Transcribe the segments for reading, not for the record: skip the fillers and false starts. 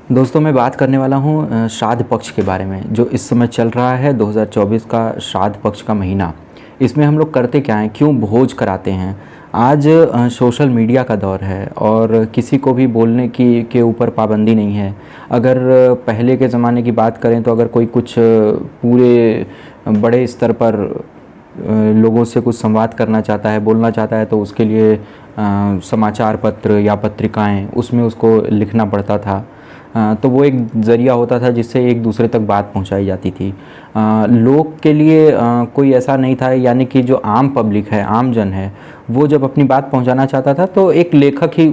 दोस्तों मैं बात करने वाला हूँ श्राद्ध पक्ष के बारे में। जो इस समय चल रहा है 2024 का श्राद्ध पक्ष का महीना, इसमें हम लोग करते क्या हैं, क्यों भोज कराते हैं। आज सोशल मीडिया का दौर है और किसी को भी बोलने की के ऊपर पाबंदी नहीं है। अगर पहले के ज़माने की बात करें तो अगर कोई कुछ पूरे बड़े स्तर पर लोगों से कुछ संवाद करना चाहता है, बोलना चाहता है, तो उसके लिए समाचार पत्र या पत्रिकाएं उसमें उसको लिखना पड़ता था। तो वो एक ज़रिया होता था जिससे एक दूसरे तक बात पहुंचाई जाती थी। लोग के लिए कोई ऐसा नहीं था, यानी कि जो आम पब्लिक है, आम जन है, वो जब अपनी बात पहुंचाना चाहता था तो एक लेखक ही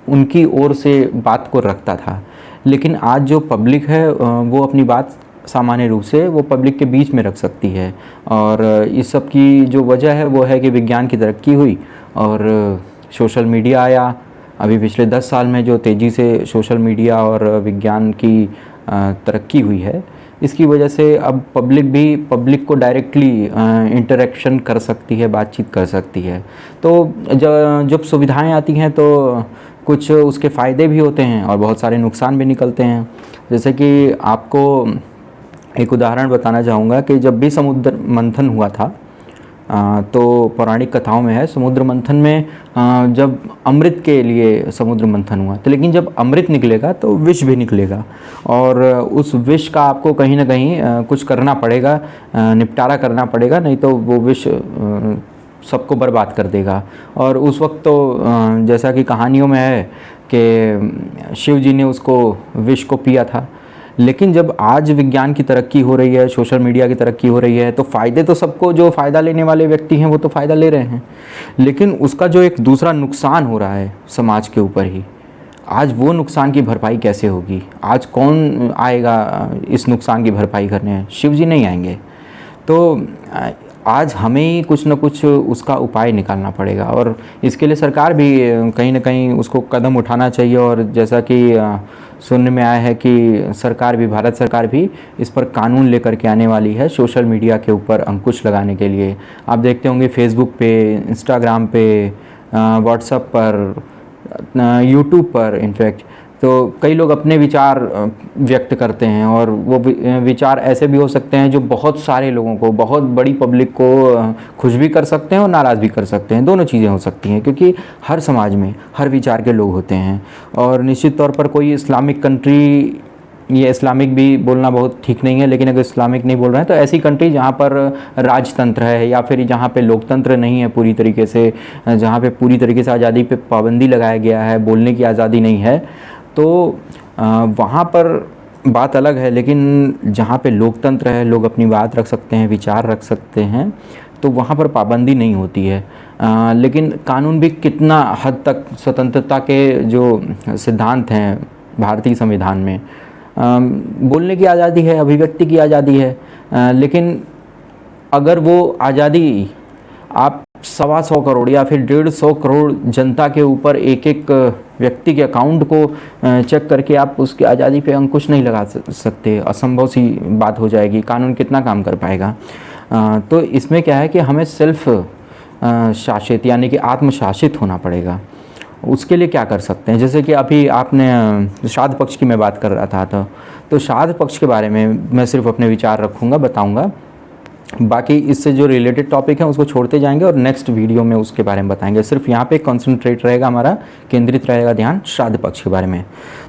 उनकी ओर से बात को रखता था। लेकिन आज जो पब्लिक है वो अपनी बात सामान्य रूप से वो पब्लिक के बीच में रख सकती है। और इस सब की जो वजह है वो है कि विज्ञान की तरक्की हुई और सोशल मीडिया आया। अभी पिछले 10 साल में जो तेज़ी से सोशल मीडिया और विज्ञान की तरक्की हुई है, इसकी वजह से अब पब्लिक को डायरेक्टली इंटरेक्शन कर सकती है, बातचीत कर सकती है। तो जब सुविधाएं आती हैं तो कुछ उसके फ़ायदे भी होते हैं और बहुत सारे नुकसान भी निकलते हैं। जैसे कि आपको एक उदाहरण बताना चाहूँगा कि जब भी समुद्र मंथन हुआ था, तो पौराणिक कथाओं में है, समुद्र मंथन में जब अमृत के लिए समुद्र मंथन हुआ, तो लेकिन जब अमृत निकलेगा तो विष भी निकलेगा और उस विष का आपको कहीं ना कहीं कुछ करना पड़ेगा, निपटारा करना पड़ेगा, नहीं तो वो विष सबको बर्बाद कर देगा। और उस वक्त तो जैसा कि कहानियों में है कि शिव जी ने उसको विष को पिया था। लेकिन जब आज विज्ञान की तरक्की हो रही है, सोशल मीडिया की तरक्की हो रही है, तो फ़ायदे तो सबको, जो फ़ायदा लेने वाले व्यक्ति हैं वो तो फ़ायदा ले रहे हैं, लेकिन उसका जो एक दूसरा नुकसान हो रहा है समाज के ऊपर ही, आज वो नुकसान की भरपाई कैसे होगी? आज कौन आएगा इस नुकसान की भरपाई करने? शिव जी नहीं आएंगे। तो आज हमें ही कुछ न कुछ उसका उपाय निकालना पड़ेगा और इसके लिए सरकार भी कहीं ना कहीं उसको कदम उठाना चाहिए। और जैसा कि सुनने में आया है कि सरकार भी, भारत सरकार भी इस पर कानून लेकर के आने वाली है सोशल मीडिया के ऊपर अंकुश लगाने के लिए। आप देखते होंगे फेसबुक पे, इंस्टाग्राम पे, व्हाट्सएप पर, यूट्यूब पर इनफैक्ट, तो कई लोग अपने विचार व्यक्त करते हैं और वो विचार ऐसे भी हो सकते हैं जो बहुत सारे लोगों को, बहुत बड़ी पब्लिक को खुश भी कर सकते हैं और नाराज़ भी कर सकते हैं। दोनों चीज़ें हो सकती हैं, क्योंकि हर समाज में हर विचार के लोग होते हैं। और निश्चित तौर पर कोई इस्लामिक कंट्री, ये इस्लामिक भी बोलना बहुत ठीक नहीं है, लेकिन अगर इस्लामिक नहीं बोल रहे हैं तो ऐसी कंट्री जहाँ पर राजतंत्र है या फिर जहाँ पे लोकतंत्र नहीं है पूरी तरीके से, जहाँ पे पूरी तरीके से आज़ादी पे पाबंदी लगाया गया है, बोलने की आज़ादी नहीं है, तो वहाँ पर बात अलग है। लेकिन जहाँ पे लोकतंत्र है, लोग अपनी बात रख सकते हैं, विचार रख सकते हैं, तो वहाँ पर पाबंदी नहीं होती है। लेकिन कानून भी कितना हद तक स्वतंत्रता के जो सिद्धांत हैं भारतीय संविधान में, बोलने की आज़ादी है, अभिव्यक्ति की आज़ादी है, लेकिन अगर वो आज़ादी आप 125 करोड़ या फिर 150 करोड़ जनता के ऊपर, एक एक व्यक्ति के अकाउंट को चेक करके आप उसकी आज़ादी पे अंकुश नहीं लगा सकते, असंभव सी बात हो जाएगी। कानून कितना काम कर पाएगा? तो इसमें क्या है कि हमें सेल्फ शासित यानी कि आत्मशासित होना पड़ेगा। उसके लिए क्या कर सकते हैं? जैसे कि अभी आपने श्राद्ध पक्ष की मैं बात कर रहा था, तो श्राद्ध पक्ष के बारे में मैं सिर्फ अपने विचार रखूँगा, बताऊँगा। बाकी इससे जो रिलेटेड टॉपिक है उसको छोड़ते जाएंगे और नेक्स्ट वीडियो में उसके बारे में बताएंगे। सिर्फ यहाँ पे कंसंट्रेट रहेगा, हमारा केंद्रित रहेगा ध्यान श्राद्ध पक्ष के बारे में।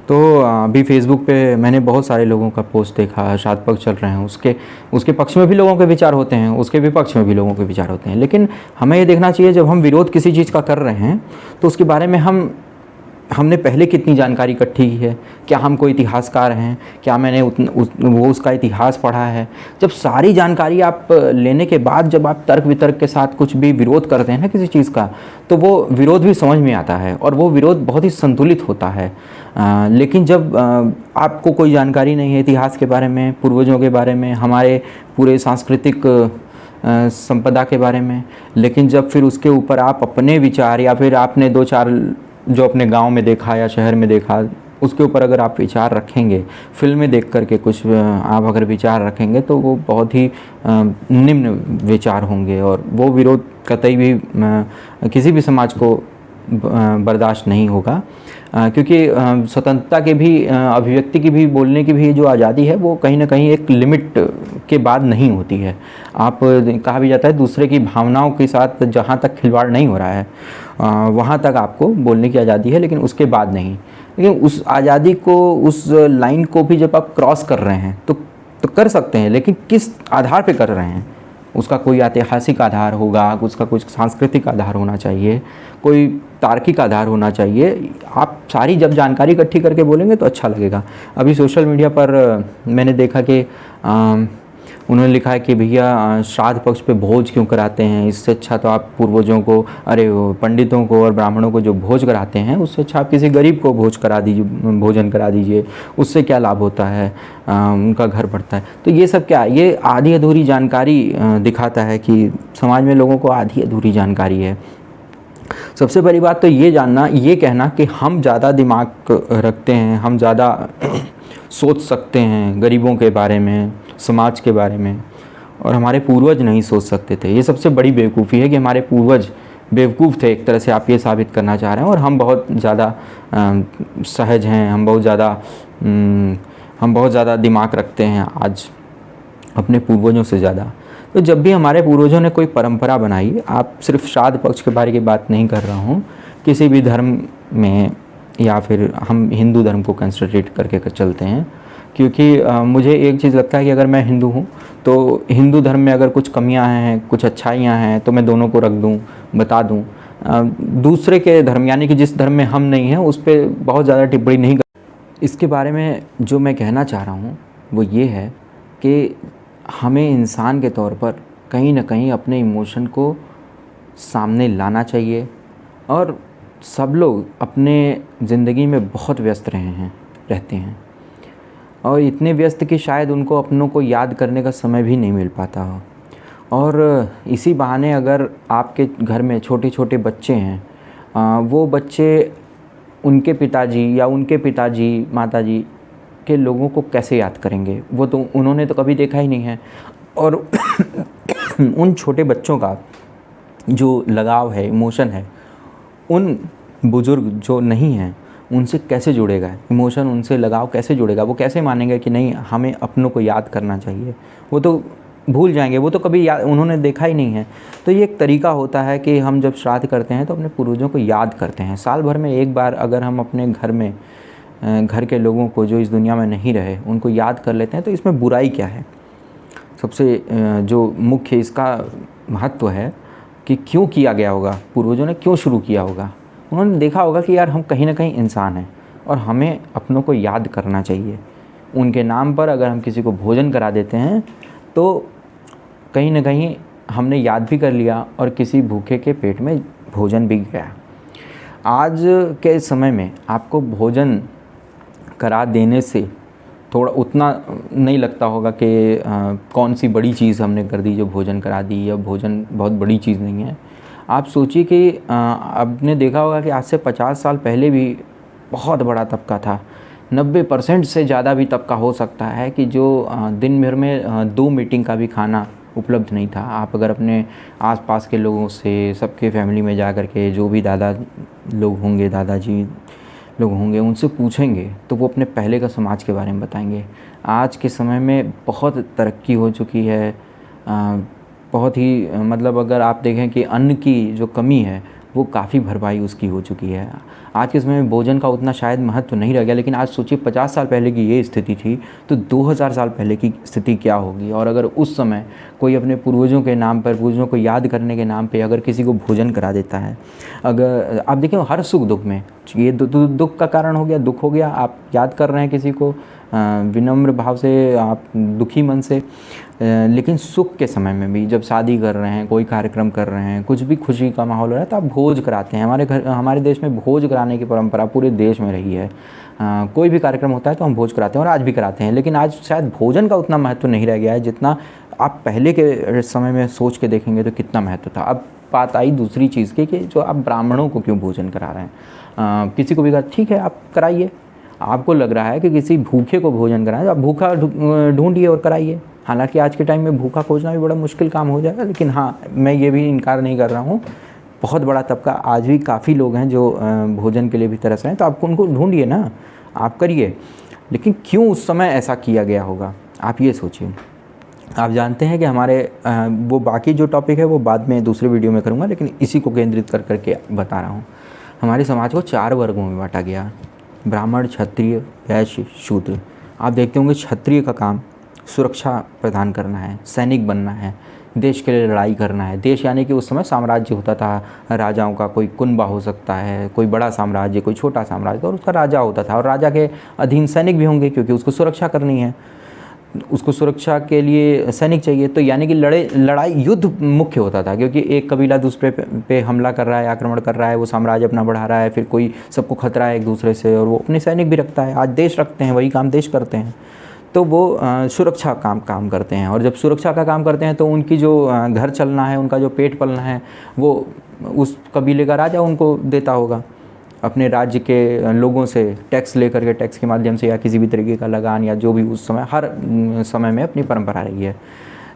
तो अभी फेसबुक पे मैंने बहुत सारे लोगों का पोस्ट देखा, श्राद्ध पक्ष चल रहे हैं, उसके पक्ष में भी लोगों के विचार होते हैं, उसके विपक्ष में भी लोगों के विचार होते हैं। लेकिन हमें ये देखना चाहिए, जब हम विरोध किसी चीज़ का कर रहे हैं तो उसके बारे में हमने पहले कितनी जानकारी इकट्ठी की है, क्या हम कोई इतिहासकार हैं, क्या मैंने उसका इतिहास पढ़ा है। जब सारी जानकारी आप लेने के बाद जब आप तर्क वितर्क के साथ कुछ भी विरोध करते हैं ना किसी चीज़ का, तो वो विरोध भी समझ में आता है और वो विरोध बहुत ही संतुलित होता है। लेकिन जब आपको कोई जानकारी नहीं है इतिहास के बारे में, पूर्वजों के बारे में, हमारे पूरे सांस्कृतिक संपदा के बारे में, लेकिन जब फिर उसके ऊपर आप अपने विचार या फिर आपने 2-4 जो अपने गांव में देखा या शहर में देखा, उसके ऊपर अगर आप विचार रखेंगे, फिल्में देख करके कुछ आप अगर विचार रखेंगे, तो वो बहुत ही निम्न विचार होंगे और वो विरोध कतई भी किसी भी समाज को बर्दाश्त नहीं होगा, क्योंकि स्वतंत्रता के भी, अभिव्यक्ति की भी, बोलने की भी जो आज़ादी है वो कहीं ना कहीं एक लिमिट के बाद नहीं होती है। आप, कहा भी जाता है दूसरे की भावनाओं के साथ जहाँ तक खिलवाड़ नहीं हो रहा है वहाँ तक आपको बोलने की आज़ादी है, लेकिन उसके बाद नहीं। लेकिन उस आज़ादी को, उस लाइन को भी जब आप क्रॉस कर रहे हैं तो कर सकते हैं, लेकिन किस आधार पे कर रहे हैं? उसका कोई ऐतिहासिक आधार होगा, उसका कुछ सांस्कृतिक आधार होना चाहिए, कोई तार्किक आधार होना चाहिए। आप सारी जब जानकारी इकट्ठी करके बोलेंगे तो अच्छा लगेगा। अभी सोशल मीडिया पर मैंने देखा कि उन्होंने लिखा है कि भैया श्राद्ध पक्ष पे भोज क्यों कराते हैं, इससे अच्छा तो आप पूर्वजों को, अरे पंडितों को और ब्राह्मणों को जो भोज कराते हैं उससे अच्छा आप किसी गरीब को भोज करा दीजिए, भोजन करा दीजिए, उससे क्या लाभ होता है, उनका घर बढ़ता है। तो ये सब क्या, ये आधी अधूरी जानकारी दिखाता है कि समाज में लोगों को आधी अधूरी जानकारी है। सबसे बड़ी बात तो ये जानना, ये कहना कि हम ज़्यादा दिमाग रखते हैं, हम ज़्यादा सोच सकते हैं गरीबों के बारे में, समाज के बारे में, और हमारे पूर्वज नहीं सोच सकते थे। ये सबसे बड़ी बेवकूफ़ी है कि हमारे पूर्वज बेवकूफ़ थे, एक तरह से आप ये साबित करना चाह रहे हैं, और हम बहुत ज़्यादा सहज हैं, हम बहुत ज़्यादा दिमाग रखते हैं आज अपने पूर्वजों से ज़्यादा। तो जब भी हमारे पूर्वजों ने कोई परंपरा बनाई, आप सिर्फ श्राद्ध पक्ष के बारे की बात नहीं कर रहा हूँ, किसी भी धर्म में, या फिर हम हिंदू धर्म को कंसंट्रेट करके चलते हैं, क्योंकि मुझे एक चीज़ लगता है कि अगर मैं हिंदू हूँ तो हिंदू धर्म में अगर कुछ कमियां हैं, कुछ अच्छाइयाँ हैं, तो मैं दोनों को रख दूँ, बता दूँ। दूसरे के धर्म, यानी कि जिस धर्म में हम नहीं हैं, उस पर बहुत ज़्यादा टिप्पणी नहीं कर। इसके बारे में जो मैं कहना चाह रहा हूँ वो ये है कि हमें इंसान के तौर पर कहीं ना कहीं अपने इमोशन को सामने लाना चाहिए। और सब लोग अपने ज़िंदगी में बहुत व्यस्त रहते हैं, और इतने व्यस्त कि शायद उनको अपनों को याद करने का समय भी नहीं मिल पाता हो। और इसी बहाने अगर आपके घर में छोटे छोटे बच्चे हैं, वो बच्चे उनके पिताजी या उनके पिताजी, माताजी के लोगों को कैसे याद करेंगे? वो तो उन्होंने तो कभी देखा ही नहीं है। और उन छोटे बच्चों का जो लगाव है, इमोशन है, उन बुज़ुर्ग जो नहीं हैं उनसे कैसे जुड़ेगा? इमोशन, उनसे लगाव कैसे जुड़ेगा? वो कैसे मानेंगे कि नहीं, हमें अपनों को याद करना चाहिए? वो तो भूल जाएंगे, वो तो कभी उन्होंने देखा ही नहीं है। तो ये एक तरीका होता है कि हम जब श्राद्ध करते हैं तो अपने पूर्वजों को याद करते हैं। साल भर में एक बार अगर हम अपने घर में, घर के लोगों को जो इस दुनिया में नहीं रहे, उनको याद कर लेते हैं, तो इसमें बुराई क्या है? सबसे जो मुख्य इसका महत्व है कि क्यों किया गया होगा, पूर्वजों ने क्यों शुरू किया होगा। उन्होंने देखा होगा कि यार हम कहीं ना कहीं इंसान हैं और हमें अपनों को याद करना चाहिए। उनके नाम पर अगर हम किसी को भोजन करा देते हैं तो कहीं ना कहीं हमने याद भी कर लिया और किसी भूखे के पेट में भोजन भी गया। आज के समय में आपको भोजन करा देने से थोड़ा उतना नहीं लगता होगा कि कौन सी बड़ी चीज़ हमने कर दी जो भोजन करा दी, या भोजन बहुत बड़ी चीज़ नहीं है। आप सोचिए कि आपने देखा होगा कि आज से 50 साल पहले भी बहुत बड़ा तबका था, 90% से ज़्यादा भी तबका हो सकता है कि जो दिन भर में 2 मीटिंग का भी खाना उपलब्ध नहीं था। आप अगर अपने आसपास के लोगों से, सबके फैमिली में जा कर के, जो भी दादा लोग होंगे, दादाजी लोग होंगे, उनसे पूछेंगे तो वो अपने पहले का समाज के बारे में बताएंगे। आज के समय में बहुत तरक्की हो चुकी है, बहुत ही, मतलब अगर आप देखें कि अन्न की जो कमी है वो काफ़ी भरपाई उसकी हो चुकी है। आज के समय में भोजन का उतना शायद महत्व नहीं रह गया, लेकिन आज सोचिए 50 साल पहले की ये स्थिति थी तो 2000 साल पहले की स्थिति क्या होगी। और अगर उस समय कोई अपने पूर्वजों के नाम पर, पूर्वजों को याद करने के नाम पे अगर किसी को भोजन करा देता है, अगर आप देखें हर सुख दुख में, ये दुख का कारण हो गया, दुख हो गया, आप याद कर रहे हैं किसी को विनम्र भाव से, आप दुखी मन से, लेकिन सुख के समय में भी, जब शादी कर रहे हैं, कोई कार्यक्रम कर रहे हैं, कुछ भी खुशी का माहौल हो रहा है, तो आप भोज कराते हैं। हमारे देश में भोज कराने की परंपरा पूरे देश में रही है। कोई भी कार्यक्रम होता है तो हम भोज कराते हैं, और आज भी कराते हैं। लेकिन आज शायद भोजन का उतना महत्व नहीं रह गया है जितना आप पहले के समय में सोच के देखेंगे तो कितना महत्व था। अब बात आई दूसरी चीज़ की कि जो आप ब्राह्मणों को क्यों भोजन करा रहे हैं। किसी को भी कहा ठीक है आप कराइए, आपको लग रहा है कि किसी भूखे को भोजन कराएं तो आप भूखा ढूंढिए और कराइए। हालांकि आज के टाइम में भूखा खोजना भी बड़ा मुश्किल काम हो जाएगा, लेकिन हाँ, मैं ये भी इनकार नहीं कर रहा हूँ, बहुत बड़ा तबका, आज भी काफ़ी लोग हैं जो भोजन के लिए भी तरस रहे हैं, तो आप उनको ढूंढिए ना, आप करिए। लेकिन क्यों उस समय ऐसा किया गया होगा, आप ये सोचिए। आप जानते हैं कि हमारे वो बाकी जो टॉपिक है वो बाद में दूसरे वीडियो में करूँगा, लेकिन इसी को केंद्रित कर करके बता रहा हूँ। हमारे समाज को 4 वर्गों में बांटा गया, ब्राह्मण, क्षत्रिय, वैश्य, शूद्र। आप देखते होंगे क्षत्रिय का काम सुरक्षा प्रदान करना है, सैनिक बनना है, देश के लिए लड़ाई करना है। देश यानी कि उस समय साम्राज्य होता था, राजाओं का कोई कुनबा हो सकता है, कोई बड़ा साम्राज्य, कोई छोटा साम्राज्य, और उसका राजा होता था, और राजा के अधीन सैनिक भी होंगे क्योंकि उसको सुरक्षा करनी है, उसको सुरक्षा के लिए सैनिक चाहिए। तो यानी कि लड़ाई युद्ध मुख्य होता था, क्योंकि एक कबीला दूसरे पे हमला कर रहा है, आक्रमण कर रहा है, वो साम्राज्य अपना बढ़ा रहा है, फिर कोई सबको खतरा है एक दूसरे से, और वो अपने सैनिक भी रखता है। आज देश रखते हैं, वही काम देश करते हैं, तो वो सुरक्षा काम करते हैं। और जब सुरक्षा का काम करते हैं तो उनकी जो घर चलना है, उनका जो पेट पलना है, वो उस कबीले का राजा उनको देता होगा, अपने राज्य के लोगों से टैक्स लेकर के, टैक्स के माध्यम से, या किसी भी तरीके का लगान, या जो भी उस समय हर समय में अपनी परंपरा रही है।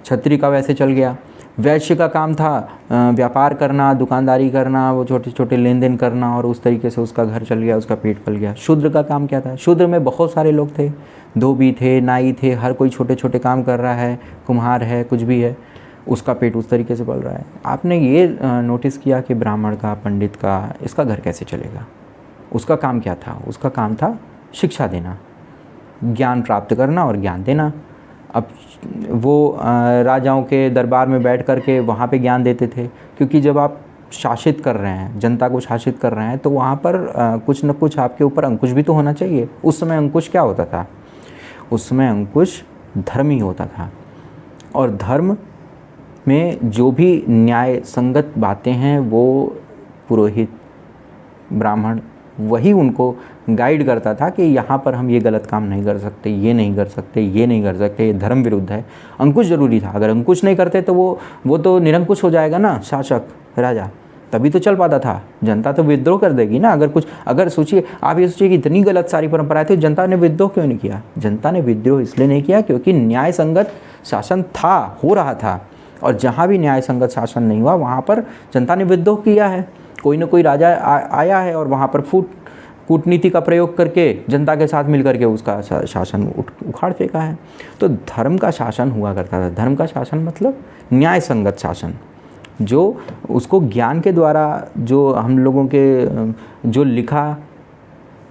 क्षत्रिय का वैसे चल गया। वैश्य का काम था व्यापार करना, दुकानदारी करना, वो छोटे छोटे लेन देन करना, और उस तरीके से उसका घर चल गया, उसका पेट पल गया। शूद्र का काम क्या था? शूद्र में बहुत सारे लोग थे, धोबी थे, नाई थे, हर कोई छोटे छोटे काम कर रहा है, कुम्हार है, कुछ भी है, उसका पेट उस तरीके से पल रहा है। आपने ये नोटिस किया कि ब्राह्मण का, पंडित का, इसका घर कैसे चलेगा? उसका काम क्या था? उसका काम था शिक्षा देना, ज्ञान प्राप्त करना और ज्ञान देना। अब वो राजाओं के दरबार में बैठ कर के वहाँ पे ज्ञान देते थे, क्योंकि जब आप शासित कर रहे हैं, जनता को शासित कर रहे हैं, तो वहाँ पर कुछ न कुछ आपके ऊपर अंकुश भी तो होना चाहिए। उस समय अंकुश क्या होता था? उस समय अंकुश धर्म ही होता था, और धर्म में जो भी न्याय संगत बातें हैं वो पुरोहित, ब्राह्मण, वही उनको गाइड करता था कि यहाँ पर हम ये गलत काम नहीं कर सकते, ये नहीं कर सकते, ये नहीं कर सकते, ये धर्म विरुद्ध है। अंकुश जरूरी था। अगर अंकुश नहीं करते तो वो तो निरंकुश हो जाएगा ना, शासक, राजा, तभी तो चल पाता था। जनता तो विद्रोह कर देगी ना। अगर सोचिए, आप ये सोचिए कि इतनी गलत सारी परंपराएं थी, जनता ने विद्रोह क्यों नहीं किया? जनता ने विद्रोह इसलिए नहीं किया क्योंकि न्याय संगत शासन था, हो रहा था, और जहाँ भी न्याय संगत शासन नहीं हुआ वहाँ पर जनता ने विद्रोह किया है। कोई ना कोई राजा आया है और वहाँ पर कूटनीति का प्रयोग करके जनता के साथ मिल करके उसका शासन उखाड़ फेंका है। तो धर्म का शासन हुआ करता था। धर्म का शासन मतलब न्याय संगत शासन, जो उसको ज्ञान के द्वारा, जो हम लोगों के जो लिखा,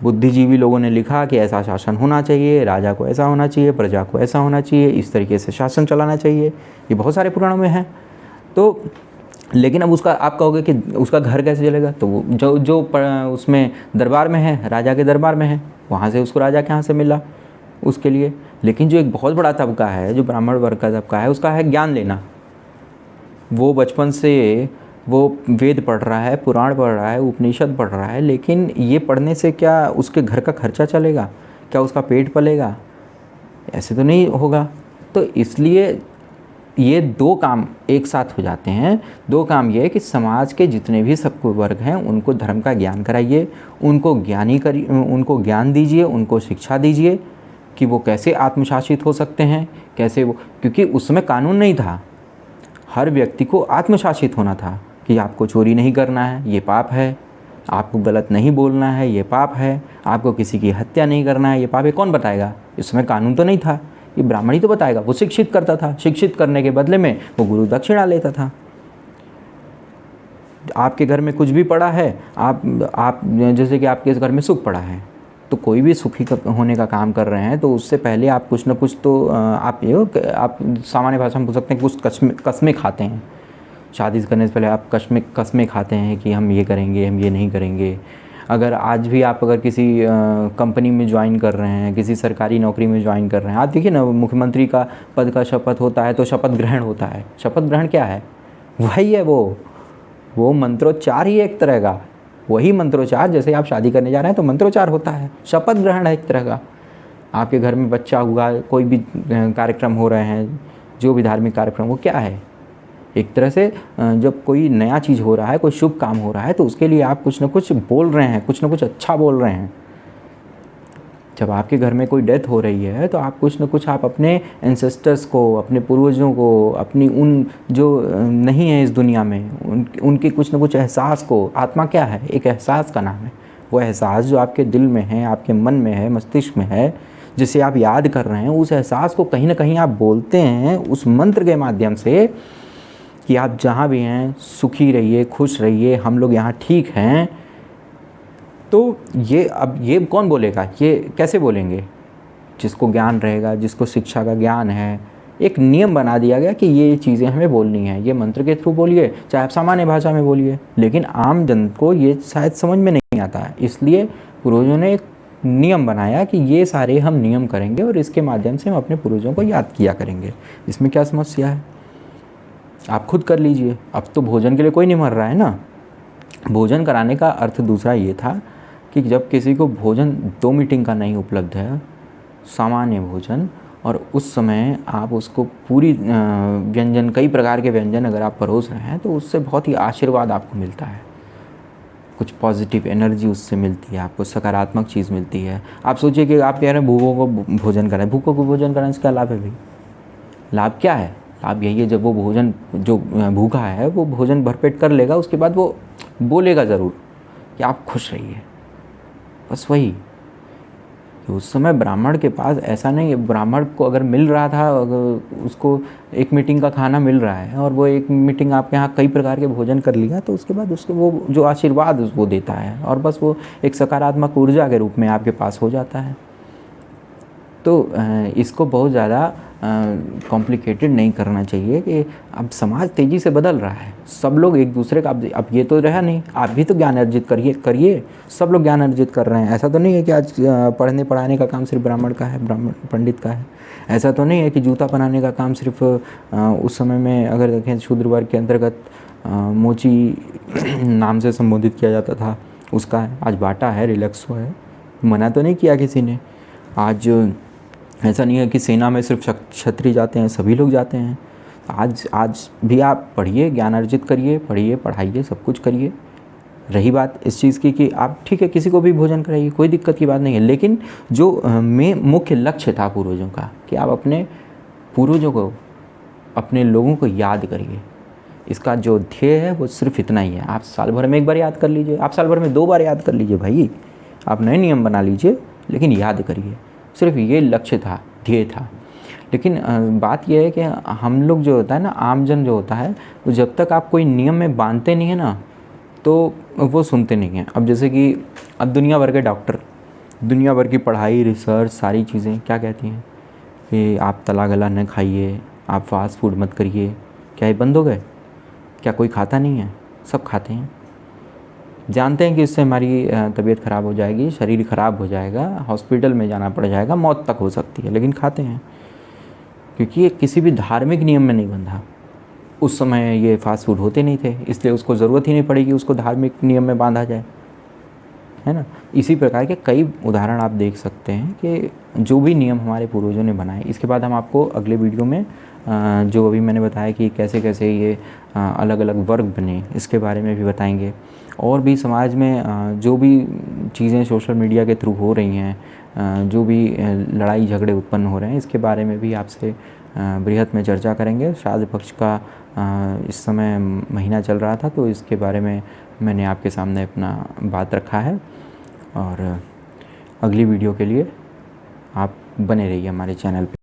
बुद्धिजीवी लोगों ने लिखा कि ऐसा शासन होना चाहिए, राजा को ऐसा होना चाहिए, प्रजा को ऐसा होना चाहिए, इस तरीके से शासन चलाना चाहिए, ये बहुत सारे पुराणों में है। तो लेकिन अब उसका, आप कहोगे कि उसका घर कैसे चलेगा? तो जो उसमें दरबार में है, राजा के दरबार में है, वहाँ से उसको राजा के यहाँ से मिला उसके लिए। लेकिन जो एक बहुत बड़ा तबका है, जो ब्राह्मण वर्ग का तबका है, उसका है ज्ञान लेना। वो बचपन से वो वेद पढ़ रहा है, पुराण पढ़ रहा है, उपनिषद पढ़ रहा है, लेकिन ये पढ़ने से क्या उसके घर का खर्चा चलेगा? क्या उसका पेट पलेगा? ऐसे तो नहीं होगा। तो इसलिए ये दो काम एक साथ हो जाते हैं। दो काम ये है कि समाज के जितने भी सब वर्ग हैं उनको धर्म का ज्ञान कराइए, उनको उनको ज्ञान दीजिए, उनको शिक्षा दीजिए कि वो कैसे आत्मशासित हो सकते हैं, कैसे वो, क्योंकि उस समय कानून नहीं था। हर व्यक्ति को आत्मशासित होना था कि आपको चोरी नहीं करना है, ये पाप है, आपको गलत नहीं बोलना है, ये पाप है, आपको किसी की हत्या नहीं करना है, ये पाप है। कौन बताएगा? इस समय कानून तो नहीं था, ये ब्राह्मण ही तो बताएगा। वो शिक्षित करता था, शिक्षित करने के बदले में वो गुरु दक्षिणा लेता था। आपके घर में कुछ भी पड़ा है, आप जैसे कि आपके घर में सुख पड़ा है, तो कोई भी सुखी होने का काम कर रहे हैं तो उससे पहले आप कुछ न कुछ तो आप सामान्य भाषा में बोल सकते हैं, कुछ कस्में खाते हैं। शादी करने से पहले आप कस्में खाते हैं कि हम ये करेंगे, हम ये नहीं करेंगे। अगर आज भी आप अगर किसी कंपनी में ज्वाइन कर रहे हैं, किसी सरकारी नौकरी में ज्वाइन कर रहे हैं, आप देखिए ना, मुख्यमंत्री का पद का शपथ होता है तो शपथ ग्रहण होता है। शपथ ग्रहण क्या है? वही है वो मंत्रोच्चार ही एक तरह का, वही मंत्रोच्चार। जैसे आप शादी करने जा रहे हैं तो मंत्रोच्चार होता है, शपथ ग्रहण है एक तरह का। आपके घर में बच्चा हुआ, कोई भी कार्यक्रम हो रहे हैं, जो भी धार्मिक कार्यक्रम, वो क्या है? एक तरह से जब कोई नया चीज़ हो रहा है, कोई शुभ काम हो रहा है, तो उसके लिए आप कुछ न कुछ बोल रहे हैं, कुछ न कुछ अच्छा बोल रहे हैं। जब आपके घर में कोई डेथ हो रही है तो आप कुछ न कुछ आप अपने एंसेस्टर्स को, अपने पूर्वजों को, अपनी उन जो नहीं है इस दुनिया में, उनके कुछ न कुछ एहसास को, आत्मा क्या है, एक एहसास का नाम है, वो एहसास जो आपके दिल में है, आपके मन में है, मस्तिष्क में है, जिसे आप याद कर रहे हैं, उस एहसास को कहीं ना कहीं आप बोलते हैं उस मंत्र के माध्यम से कि आप जहाँ भी हैं सुखी रहिए, खुश रहिए, हम लोग यहाँ ठीक हैं। तो ये अब ये कौन बोलेगा, ये कैसे बोलेंगे? जिसको ज्ञान रहेगा, जिसको शिक्षा का ज्ञान है, एक नियम बना दिया गया कि ये चीज़ें हमें बोलनी है, ये मंत्र के थ्रू बोलिए, चाहे आप सामान्य भाषा में बोलिए, लेकिन आम जन को ये शायद समझ में नहीं आता है। इसलिए पूर्वजों ने एक नियम बनाया कि ये सारे हम नियम करेंगे और इसके माध्यम से हम अपने पूर्वजों को याद किया करेंगे। इसमें क्या समस्या है? आप खुद कर लीजिए। अब तो भोजन के लिए कोई नहीं मर रहा है ना। भोजन कराने का अर्थ दूसरा ये था कि जब किसी को भोजन 2 मीटिंग का नहीं उपलब्ध है, सामान्य भोजन, और उस समय आप उसको पूरी व्यंजन, कई प्रकार के व्यंजन अगर आप परोस रहे हैं तो उससे बहुत ही आशीर्वाद आपको मिलता है, कुछ पॉजिटिव एनर्जी उससे मिलती है, आपको सकारात्मक चीज़ मिलती है। आप सोचिए कि आप कह रहे हैं भूखों को भोजन कराएं, भूखों को भोजन कराने से क्या लाभ है भाई? लाभ क्या है? लाभ यही है, जब वो भोजन, जो भूखा है वो भोजन भरपेट कर लेगा, उसके बाद वो बोलेगा ज़रूर कि आप खुश रहिए। बस वही कि उस समय ब्राह्मण के पास ऐसा नहीं है, ब्राह्मण को अगर मिल रहा था, अगर उसको 1 मीटिंग का खाना मिल रहा है और वो 1 मीटिंग आपके यहाँ कई प्रकार के भोजन कर लिया, तो उसके बाद उसको वो जो आशीर्वाद वो देता है और बस वो एक सकारात्मक ऊर्जा के रूप में आपके पास हो जाता है। तो इसको बहुत ज़्यादा कॉम्प्लिकेटेड नहीं करना चाहिए कि अब समाज तेज़ी से बदल रहा है, सब लोग एक दूसरे का, अब ये तो रहा नहीं, आप भी तो ज्ञान अर्जित करिए, सब लोग ज्ञान अर्जित कर रहे हैं। ऐसा तो नहीं है कि आज पढ़ने पढ़ाने का काम सिर्फ ब्राह्मण का है, ब्राह्मण पंडित का है। ऐसा तो नहीं है कि जूता बनाने का काम सिर्फ उस समय में अगर देखें शूद्र वर्ग के अंतर्गत मोची नाम से संबोधित किया जाता था उसका है, आज बाटा है, रिलैक्सो है, मना तो नहीं किया किसी ने। आज ऐसा नहीं है कि सेना में सिर्फ क्षत्रिय जाते हैं, सभी लोग जाते हैं। आज भी आप पढ़िए, ज्ञान अर्जित करिए, पढ़िए, पढ़ाइए, सब कुछ करिए। रही बात इस चीज़ की कि आप ठीक है किसी को भी भोजन कराइए, कोई दिक्कत की बात नहीं है, लेकिन जो में मुख्य लक्ष्य था पूर्वजों का कि आप अपने पूर्वजों को, अपने लोगों को याद करिए। इसका जो ध्येय है वो सिर्फ इतना ही है। आप साल भर में 1 बार याद कर लीजिए, आप साल भर में 2 बार याद कर लीजिए भाई, आप नए नियम बना लीजिए, लेकिन याद करिए। सिर्फ ये लक्ष्य था, ध्येय था। लेकिन बात यह है कि हम लोग जो होता है ना, आमजन जो होता है, वो जब तक आप कोई नियम में बांधते नहीं है ना, तो वो सुनते नहीं हैं। अब जैसे कि अब दुनिया भर के डॉक्टर, दुनिया भर की पढ़ाई, रिसर्च, सारी चीज़ें क्या कहती हैं कि आप तला गला न खाइए, आप फास्ट फूड मत करिए। क्या ये बंद हो गए? क्या कोई खाता नहीं है? सब खाते हैं। जानते हैं कि इससे हमारी तबीयत ख़राब हो जाएगी, शरीर ख़राब हो जाएगा, हॉस्पिटल में जाना पड़ जाएगा, मौत तक हो सकती है, लेकिन खाते हैं क्योंकि ये किसी भी धार्मिक नियम में नहीं बंधा। उस समय ये फास्ट फूड होते नहीं थे, इसलिए उसको ज़रूरत ही नहीं पड़ी कि उसको धार्मिक नियम में बांधा जाए, है ना। इसी प्रकार के कई उदाहरण आप देख सकते हैं कि जो भी नियम हमारे पूर्वजों ने बनाए। इसके बाद हम आपको अगले वीडियो में जो अभी मैंने बताया कि कैसे कैसे ये अलग अलग वर्ग बने, इसके बारे में भी बताएंगे। और भी समाज में जो भी चीज़ें सोशल मीडिया के थ्रू हो रही हैं, जो भी लड़ाई झगड़े उत्पन्न हो रहे हैं, इसके बारे में भी आपसे बृहत में चर्चा करेंगे। श्राद्ध पक्ष का इस समय महीना चल रहा था, तो इसके बारे में मैंने आपके सामने अपना बात रखा है। और अगली वीडियो के लिए आप बने रहिए हमारे चैनल पे।